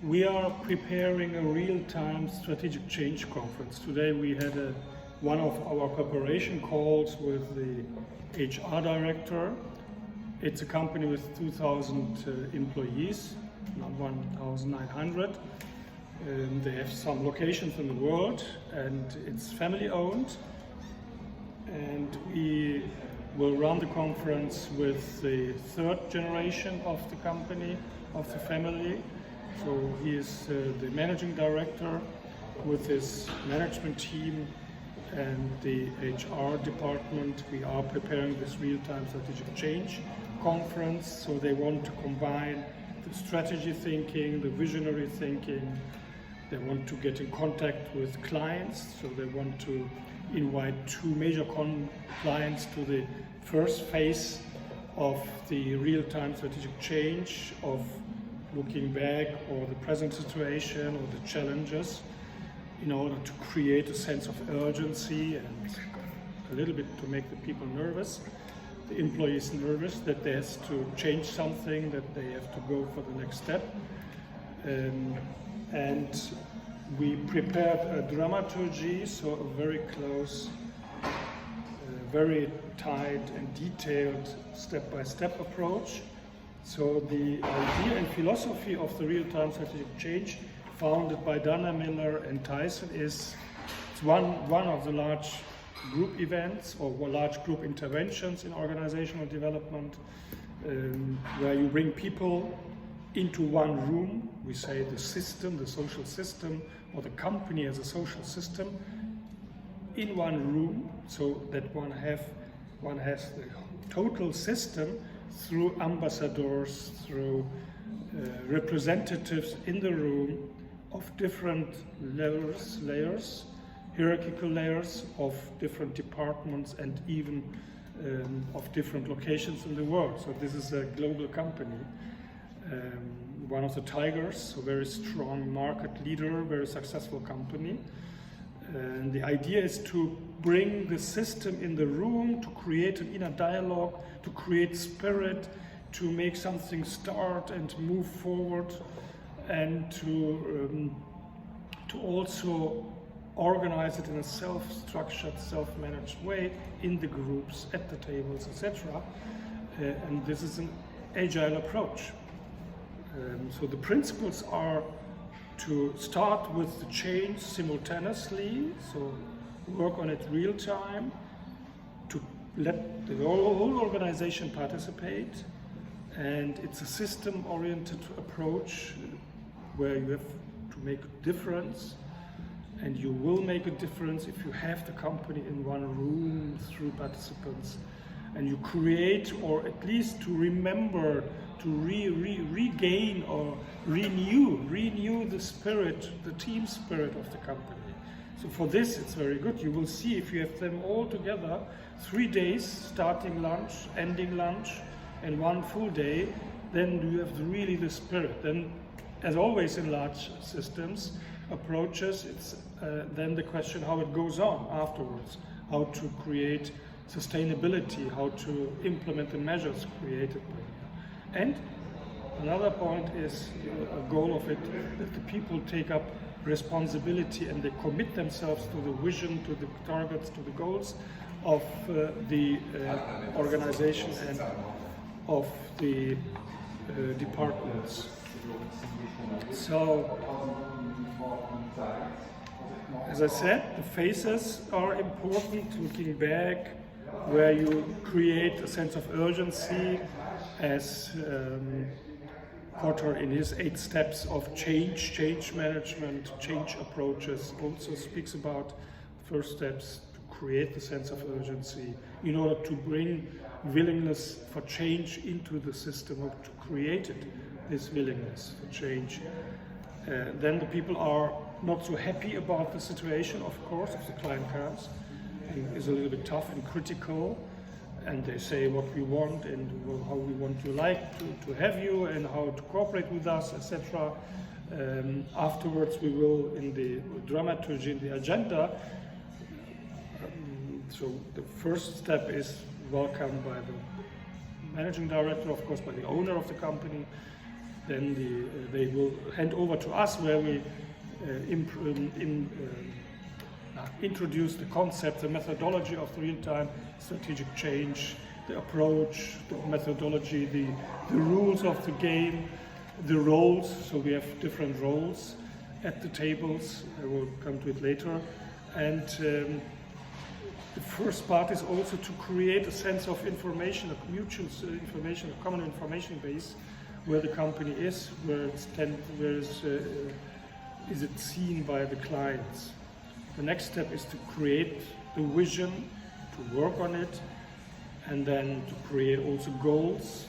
We are preparing a real-time strategic change conference. Today we had one of our preparation calls with the HR director. It's a company with 2,000 employees, not 1,900. They have some locations in the world and it's family owned. And we will run the conference with the third generation of the company, of the family. So he is the managing director with his management team and the HR department. We are preparing this real-time strategic change conference. So they want to combine the strategy thinking, the visionary thinking. They want to get in contact with clients. So they want to invite two major clients to the first phase of the real-time strategic change, of looking back or the present situation or the challenges, in order to create a sense of urgency and a little bit to make the people nervous, the employees nervous, that they have to change something, that they have to go for the next step. And we prepared a dramaturgy, so a very close, very tight and detailed step-by-step approach. So the idea and philosophy of the real-time strategic change, founded by Dana Miller and Tyson, is it's one of the large group events or large group interventions in organizational development, where you bring people into one room. We say the system, the social system, or the company as a social system, in one room, so that one has the total system through ambassadors, through representatives in the room of different layers, hierarchical layers of different departments and even of different locations in the world. So this is a global company, one of the tigers, so very strong market leader, very successful company. And the idea is to bring the system in the room, to create an inner dialogue, to create spirit, to make something start and move forward, and to also organize it in a self-structured, self-managed way in the groups, at the tables, etc. And this is an agile approach. So the principles are to start with the change simultaneously, so work on it real time, to let the whole organization participate, and it's a system-oriented approach where you have to make a difference, and you will make a difference if you have the company in one room through participants, and you create, or at least to remember, to regain or renew the spirit, the team spirit of the company. So for this it's very good. You will see if you have them all together, 3 days, starting lunch, ending lunch, and one full day, then you have really the spirit. Then, as always in large systems approaches, it's then the question how it goes on afterwards, how to create sustainability, how to implement the measures created by you. And another point is a goal of it, that the people take up responsibility and they commit themselves to the vision, to the targets, to the goals of the organization and of the departments. So, as I said, the phases are important, looking back, where you create a sense of urgency, as Potter in his 8 steps of change management, change approaches, also speaks about first steps to create the sense of urgency in order to bring willingness for change into the system, or to create it, this willingness for change. Then the people are not so happy about the situation, of course, if the client comes and is a little bit tough and critical, and they say what we want and how we want to to have you and how to cooperate with us, etc. Afterwards we will, in the dramaturgy, in the agenda, so the first step is welcomed by the managing director, of course by the owner of the company, then they will hand over to us, where we introduce the concept, the methodology of the real-time strategic change, the approach, the methodology, the rules of the game, the roles. So we have different roles at the tables. I will come to it later. And the first part is also to create a sense of information, a mutual information, a common information base, where the company is, where is it seen by the clients. The next step is to create the vision, to work on it, and then to create also goals,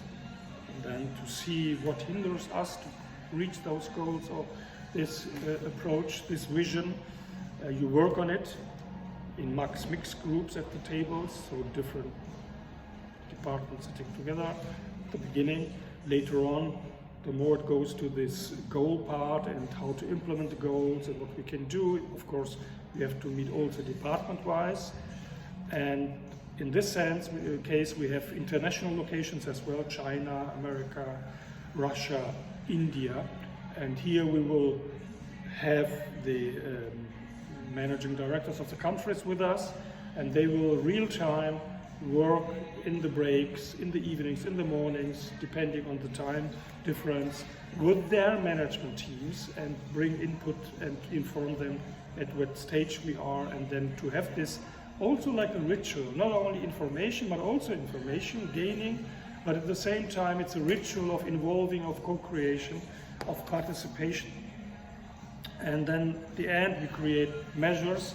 and then to see what hinders us to reach those goals or this approach, this vision. You work on it in mixed groups at the tables, so different departments sitting together at the beginning. Later on, the more it goes to this goal part and how to implement the goals and what we can do. Of course, we have to meet also department-wise. And in this case, we have international locations as well: China, America, Russia, India. And here we will have the managing directors of the countries with us, and they will real-time work in the breaks, in the evenings, in the mornings, depending on the time difference, with their management teams, and bring input and inform them at what stage we are, and then to have this also like a ritual, not only information, but also information gaining, but at the same time it's a ritual of involving, of co-creation, of participation. And then at the end we create measures,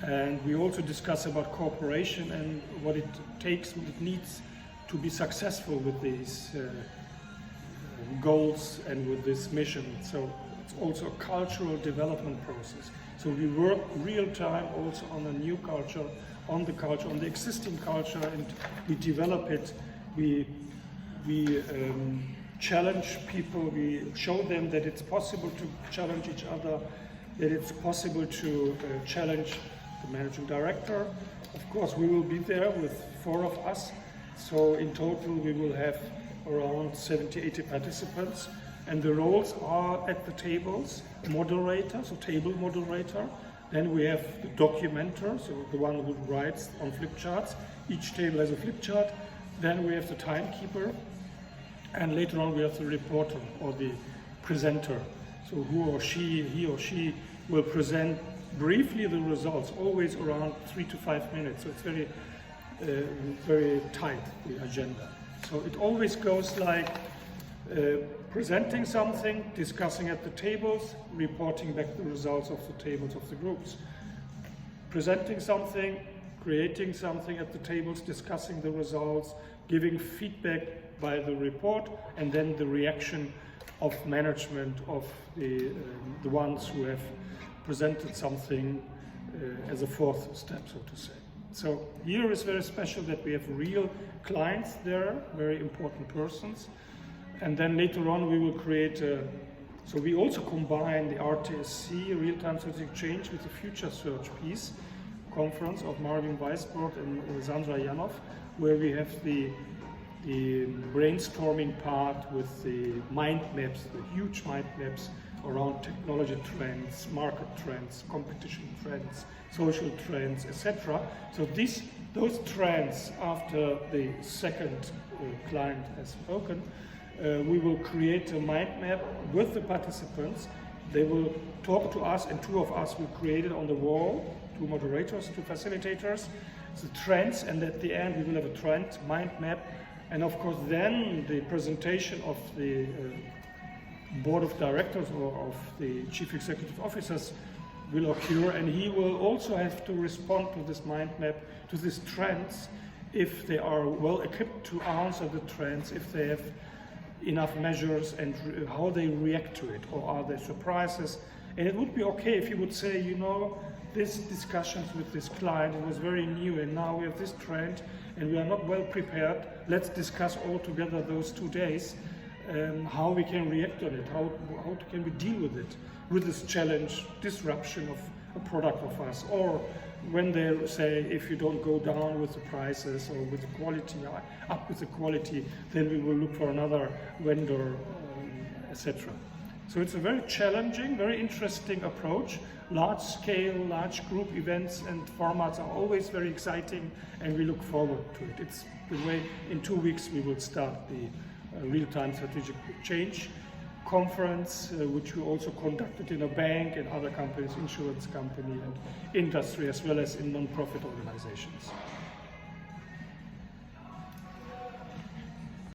and we also discuss about cooperation and what it takes, what it needs to be successful with these goals and with this mission. So it's also a cultural development process. So we work real time also on a new culture, on the existing culture, and we develop it. We challenge people, we show them that it's possible to challenge each other, that it's possible to challenge the managing director. Of course, we will be there with 4 of us, so in total we will have around 70-80 participants, and the roles are at the tables: moderator, so table moderator, then we have the documenter, so the one who writes on flip charts. Each table has a flip chart. Then we have the timekeeper, and later on we have the reporter or the presenter, so he or she will present briefly the results, always around 3 to 5 minutes. So it's very tight, the agenda. So it always goes like presenting something, discussing at the tables, reporting back the results of the tables of the groups. Presenting something, creating something at the tables, discussing the results, giving feedback by the report, and then the reaction of management of the ones who have presented something as a 4th step, so to say. So here is very special that we have real clients there, very important persons. And then later on we will create, so we also combine the RTSC, Real-Time Strategic Change, with the Future Search Peace Conference of Marvin Weisbrot and Sandra Janov, where we have the brainstorming part with the mind maps, the huge mind maps around technology trends, market trends, competition trends, social trends, etc. So those trends, after the second client has spoken, we will create a mind map with the participants. They will talk to us, and 2 of us will create it on the wall, 2 moderators, 2 facilitators, the trends, and at the end we will have a trend mind map. And of course then the presentation of the board of directors or of the chief executive officers will occur, and he will also have to respond to this mind map, to these trends, if they are well equipped to answer the trends, if they have enough measures, and how they react to it, or are there surprises. And it would be okay if you would say, you know, this discussions with this client, it was very new, and now we have this trend and we are not well prepared. Let's discuss all together those 2 days how we can react on it, how can we deal with it, with this challenge, disruption of a product of us, or when they say if you don't go down with the prices or with the quality, up with the quality, then we will look for another vendor etc. So it's a very challenging, very interesting approach. Large scale, large group events and formats are always very exciting, and we look forward to it. It's the way in 2 weeks we will start the real-time strategic change conference, which we also conducted in a bank and other companies, insurance company and industry, as well as in non-profit organizations.